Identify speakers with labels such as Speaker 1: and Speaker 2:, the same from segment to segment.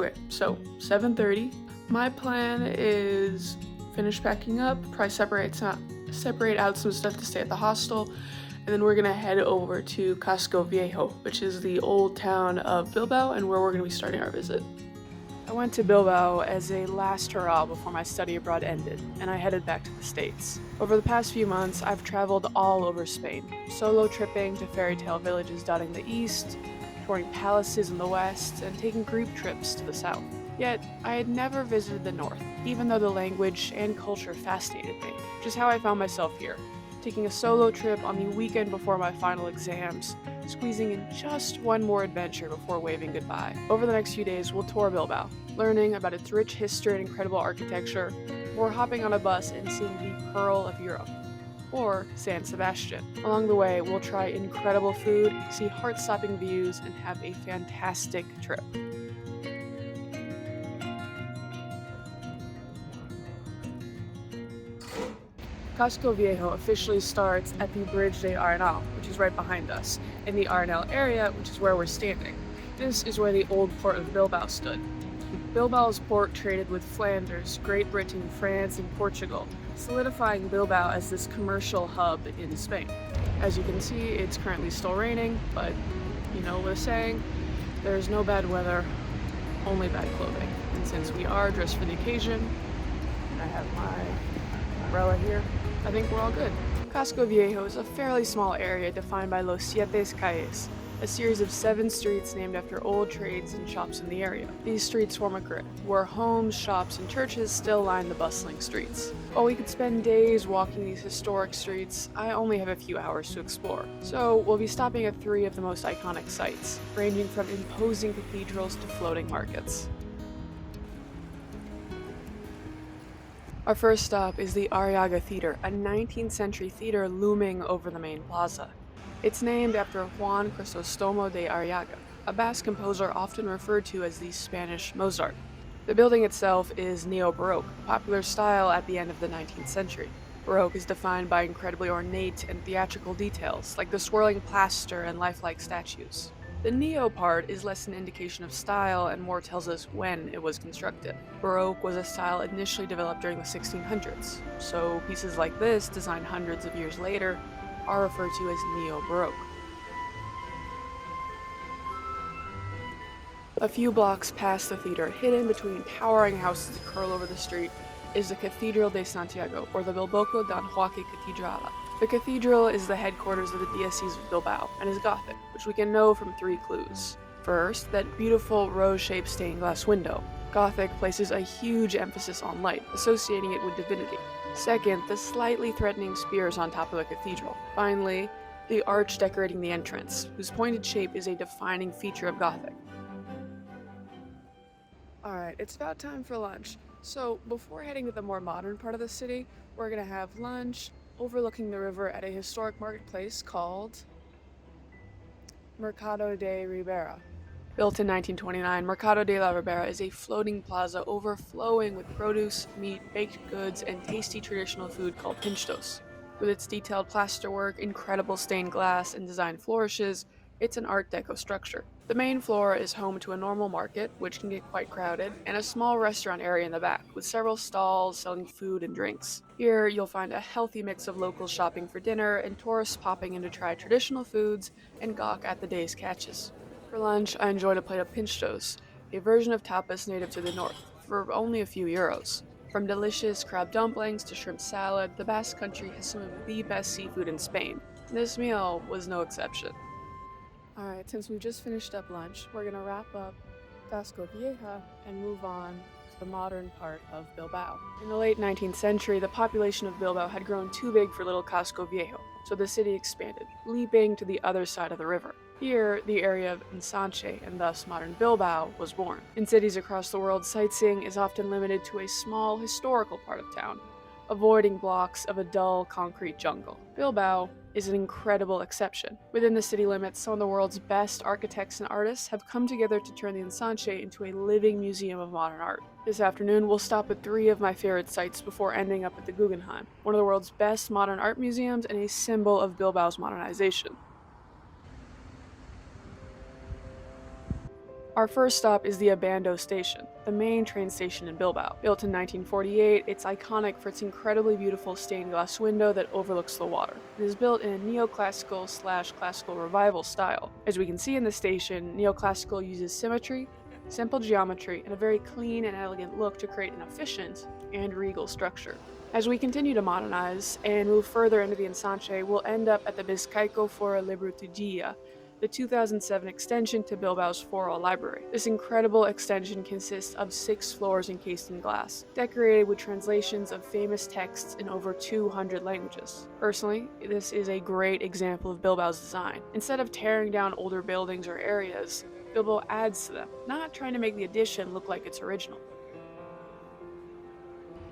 Speaker 1: Okay, so 7:30. My plan is finish packing up, probably separate out some stuff to stay at the hostel, and then we're gonna head over to Casco Viejo, which is the old town of Bilbao and where we're gonna be starting our visit. I went to Bilbao as a last hurrah before my study abroad ended, and I headed back to the States. Over the past few months, I've traveled all over Spain, solo tripping to fairy tale villages dotting the east, touring palaces in the west, and taking group trips to the south. Yet, I had never visited the north, even though the language and culture fascinated me, which is how I found myself here, taking a solo trip on the weekend before my final exams, squeezing in just one more adventure before waving goodbye. Over the next few days, we'll tour Bilbao, learning about its rich history and incredible architecture, before hopping on a bus and seeing the Pearl of Europe, or San Sebastian. Along the way, we'll try incredible food, see heart-stopping views, and have a fantastic trip. Casco Viejo officially starts at the Bridge de Arenal, which is right behind us, in the Arenal area, which is where we're standing. This is where the old port of Bilbao stood. Bilbao's port traded with Flanders, Great Britain, France, and Portugal, solidifying Bilbao as this commercial hub in Spain. As you can see, it's currently still raining, but you know the saying, there's no bad weather, only bad clothing. And since we are dressed for the occasion, I have my umbrella here, I think we're all good. Casco Viejo is a fairly small area defined by Los Siete Calles, a series of 7 streets named after old trades and shops in the area. These streets form a grid, where homes, shops, and churches still line the bustling streets. While we could spend days walking these historic streets, I only have a few hours to explore. So we'll be stopping at 3 of the most iconic sites, ranging from imposing cathedrals to floating markets. Our first stop is the Arriaga Theater, a 19th century theater looming over the main plaza. It's named after Juan Crisostomo de Arriaga, a Basque composer often referred to as the Spanish Mozart. The building itself is neo-Baroque, a popular style at the end of the 19th century. Baroque is defined by incredibly ornate and theatrical details, like the swirling plaster and lifelike statues. The neo part is less an indication of style and more tells us when it was constructed. Baroque was a style initially developed during the 1600s, so pieces like this, designed hundreds of years later, are referred to as neo-Baroque. A few blocks past the theater, hidden between towering houses that curl over the street, is the Cathedral de Santiago, or the Bilboko dan Joaquin Cathedrala. The cathedral is the headquarters of the Diocese of Bilbao, and is Gothic, which we can know from 3 clues. First, that beautiful rose-shaped stained glass window. Gothic places a huge emphasis on light, associating it with divinity. Second, the slightly threatening spears on top of the cathedral. Finally, the arch decorating the entrance, whose pointed shape is a defining feature of Gothic. Alright, it's about time for lunch. So, before heading to the more modern part of the city, we're gonna have lunch overlooking the river at a historic marketplace called Mercado de Ribera. Built in 1929, Mercado de la Ribera is a floating plaza overflowing with produce, meat, baked goods, and tasty traditional food called pinchos. With its detailed plasterwork, incredible stained glass, and design flourishes, it's an Art Deco structure. The main floor is home to a normal market, which can get quite crowded, and a small restaurant area in the back, with several stalls selling food and drinks. Here, you'll find a healthy mix of locals shopping for dinner and tourists popping in to try traditional foods and gawk at the day's catches. For lunch, I enjoyed a plate of pinchos, a version of tapas native to the north, for only a few euros. From delicious crab dumplings to shrimp salad, the Basque Country has some of the best seafood in Spain. This meal was no exception. Alright, since we've just finished up lunch, we're gonna wrap up Casco Vieja and move on to the modern part of Bilbao. In the late 19th century, the population of Bilbao had grown too big for little Casco Viejo, so the city expanded, leaping to the other side of the river. Here, the area of Ensanche, and thus modern Bilbao, was born. In cities across the world, sightseeing is often limited to a small, historical part of town, avoiding blocks of a dull, concrete jungle. Bilbao is an incredible exception. Within the city limits, some of the world's best architects and artists have come together to turn the Ensanche into a living museum of modern art. This afternoon, we'll stop at 3 of my favorite sites before ending up at the Guggenheim, one of the world's best modern art museums and a symbol of Bilbao's modernization. Our first stop is the Abando station, the main train station in Bilbao. Built in 1948, it's iconic for its incredibly beautiful stained glass window that overlooks the water. It is built in a neoclassical/classical revival style. As we can see in the station, neoclassical uses symmetry, simple geometry, and a very clean and elegant look to create an efficient and regal structure. As we continue to modernize and move further into the Ensanche, we'll end up at the Bizkaiko Fora Librutujia, the 2007 extension to Bilbao's Fora Library. This incredible extension consists of 6 floors encased in glass, decorated with translations of famous texts in over 200 languages. Personally, this is a great example of Bilbao's design. Instead of tearing down older buildings or areas, Bilbao adds to them, not trying to make the addition look like it's original.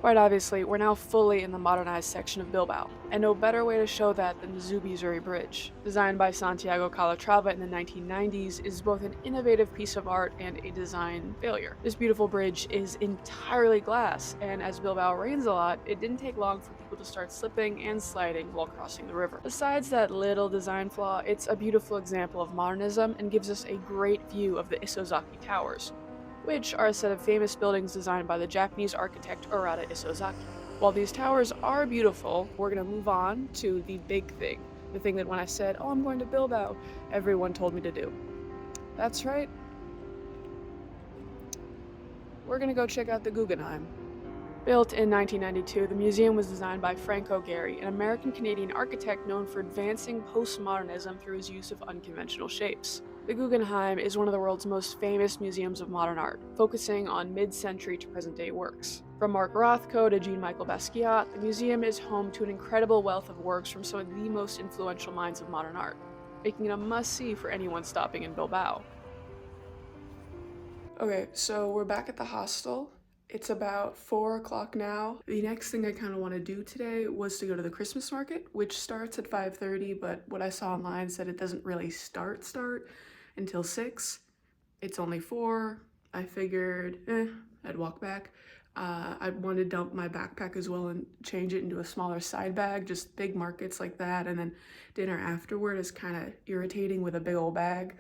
Speaker 1: Quite obviously, we're now fully in the modernized section of Bilbao, and no better way to show that than the Zubizarreta Bridge. Designed by Santiago Calatrava in the 1990s, is both an innovative piece of art and a design failure. This beautiful bridge is entirely glass, and as Bilbao rains a lot, it didn't take long for people to start slipping and sliding while crossing the river. Besides that little design flaw, it's a beautiful example of modernism and gives us a great view of the Isozaki Towers, which are a set of famous buildings designed by the Japanese architect Arata Isozaki. While these towers are beautiful, we're going to move on to the big thing. The thing that when I said, oh, I'm going to Bilbao, everyone told me to do. That's right. We're going to go check out the Guggenheim. Built in 1992, the museum was designed by Franco Gehry, an American-Canadian architect known for advancing postmodernism through his use of unconventional shapes. The Guggenheim is one of the world's most famous museums of modern art, focusing on mid-century to present-day works. From Mark Rothko to Jean-Michel Basquiat, the museum is home to an incredible wealth of works from some of the most influential minds of modern art, making it a must-see for anyone stopping in Bilbao. Okay, so we're back at the hostel. It's about 4 o'clock now. The next thing I kind of want to do today was to go to the Christmas market, which starts at 5:30, but what I saw online said it doesn't really start until 6. It's only 4. I figured, I'd walk back. I wanted to dump my backpack as well and change it into a smaller side bag, just big markets like that, and then dinner afterward is kind of irritating with a big old bag.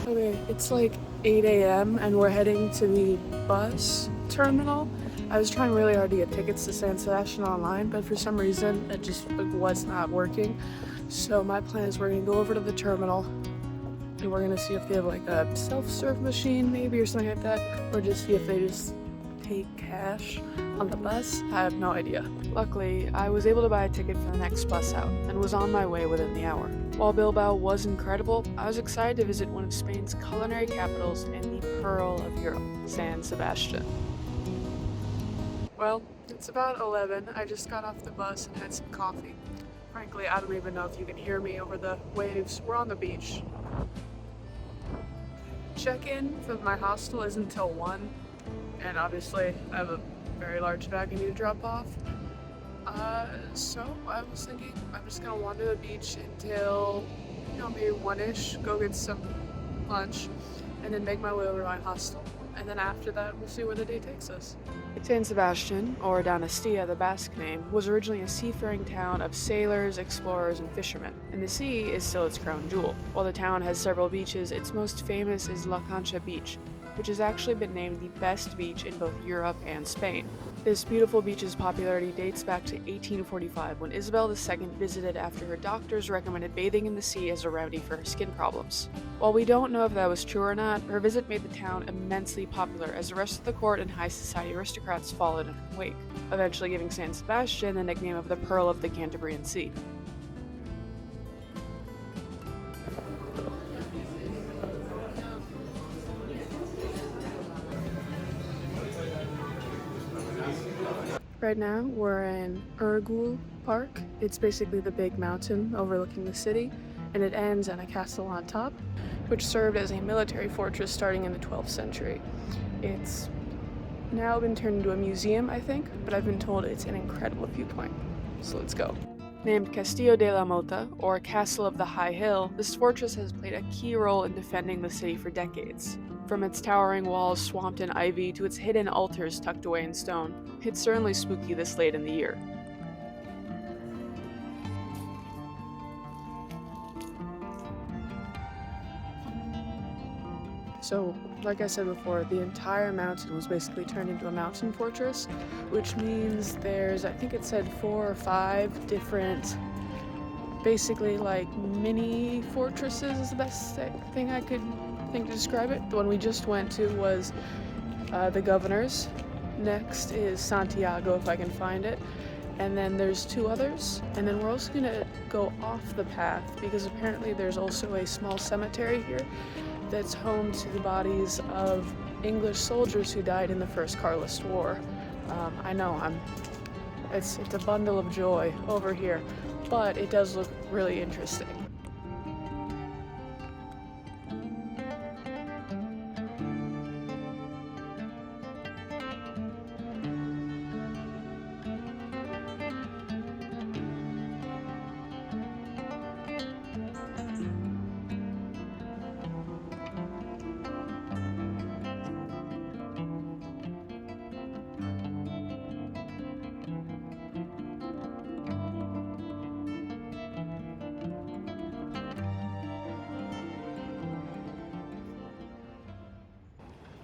Speaker 1: Okay, it's like 8 a.m. and we're heading to the bus terminal. I was trying really hard to get tickets to San Sebastian online, but for some reason it just was not working. So my plan is we're gonna go over to the terminal and we're gonna see if they have like a self-serve machine maybe or something like that, or just see if they just take cash on the bus. I have no idea. Luckily, I was able to buy a ticket for the next bus out and was on my way within the hour. While Bilbao was incredible, I was excited to visit one of Spain's culinary capitals and the pearl of Europe, San Sebastian. Well, it's about 11. I just got off the bus and had some coffee. Frankly, I don't even know if you can hear me over the waves. We're on the beach. Check-in for my hostel is until 1, and obviously I have a very large bag I need to drop off. So I was thinking I'm just gonna wander the beach until, maybe 1-ish, go get some lunch, and then make my way over to my hostel. And then after that, we'll see where the day takes us. San Sebastian, or Donostia, the Basque name, was originally a seafaring town of sailors, explorers, and fishermen, and the sea is still its crown jewel. While the town has several beaches, its most famous is La Concha Beach, which has actually been named the best beach in both Europe and Spain. This beautiful beach's popularity dates back to 1845 when Isabel II visited after her doctors recommended bathing in the sea as a remedy for her skin problems. While we don't know if that was true or not, her visit made the town immensely popular as the rest of the court and high society aristocrats followed in her wake, eventually giving San Sebastian the nickname of the Pearl of the Cantabrian Sea. Right now, we're in Urgul Park. It's basically the big mountain overlooking the city, and it ends on a castle on top, which served as a military fortress starting in the 12th century. It's now been turned into a museum, I think, but I've been told it's an incredible viewpoint. So let's go. Named Castillo de la Mota, or Castle of the High Hill, this fortress has played a key role in defending the city for decades. From its towering walls swamped in ivy to its hidden altars tucked away in stone, it's certainly spooky this late in the year. So, like I said before, the entire mountain was basically turned into a mountain fortress, which means there's, I think it said 4 or 5 different, basically like mini fortresses is the best thing I could think to describe it. The one we just went to was the governor's. Next is Santiago, if I can find it. And then there's 2 others. And then we're also gonna go off the path because apparently there's also a small cemetery here that's home to the bodies of English soldiers who died in the First Carlist War. I know, it's a bundle of joy over here, but it does look really interesting.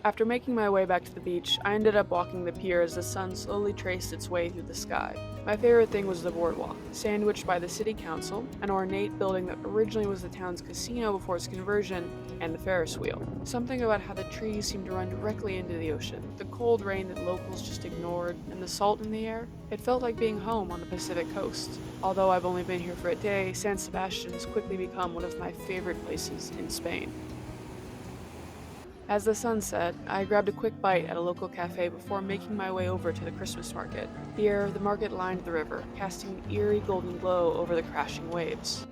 Speaker 1: After making my way back to the beach, I ended up walking the pier as the sun slowly traced its way through the sky. My favorite thing was the boardwalk, sandwiched by the city council, an ornate building that originally was the town's casino before its conversion, and the Ferris wheel. Something about how the trees seemed to run directly into the ocean, the cold rain that locals just ignored, and the salt in the air. It felt like being home on the Pacific coast. Although I've only been here for a day, San Sebastian has quickly become one of my favorite places in Spain. As the sun set, I grabbed a quick bite at a local cafe before making my way over to the Christmas market. Here, the market lined the river, casting an eerie golden glow over the crashing waves.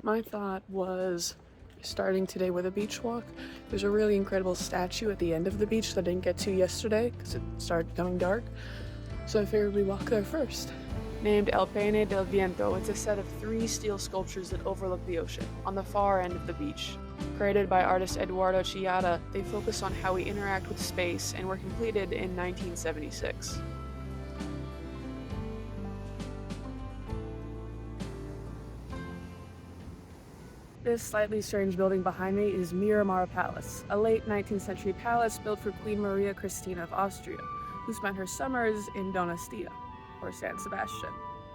Speaker 1: My thought was starting today with a beach walk. There's a really incredible statue at the end of the beach that I didn't get to yesterday because it started becoming dark, so I figured we'd walk there first. Named El Pene del Viento, it's a set of 3 steel sculptures that overlook the ocean, on the far end of the beach. Created by artist Eduardo Chiata, they focus on how we interact with space and were completed in 1976. This slightly strange building behind me is Miramar Palace, a late 19th century palace built for Queen Maria Christina of Austria, who spent her summers in Donostia, or San Sebastian.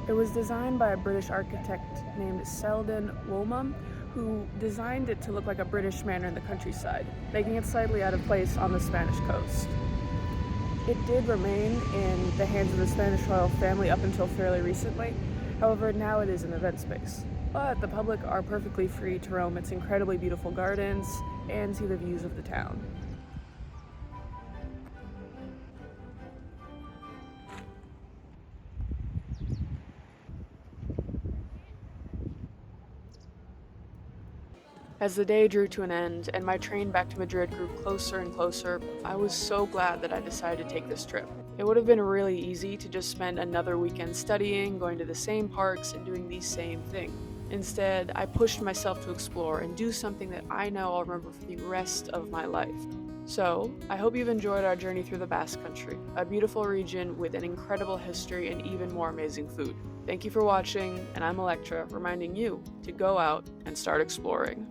Speaker 1: It was designed by a British architect named Selden Woolman, who designed it to look like a British manor in the countryside, making it slightly out of place on the Spanish coast. It did remain in the hands of the Spanish royal family up until fairly recently, however now it is an event space. But the public are perfectly free to roam its incredibly beautiful gardens and see the views of the town. As the day drew to an end and my train back to Madrid grew closer and closer, I was so glad that I decided to take this trip. It would have been really easy to just spend another weekend studying, going to the same parks, and doing the same thing. Instead, I pushed myself to explore and do something that I know I'll remember for the rest of my life. So, I hope you've enjoyed our journey through the Basque Country, a beautiful region with an incredible history and even more amazing food. Thank you for watching, and I'm Elektra, reminding you to go out and start exploring.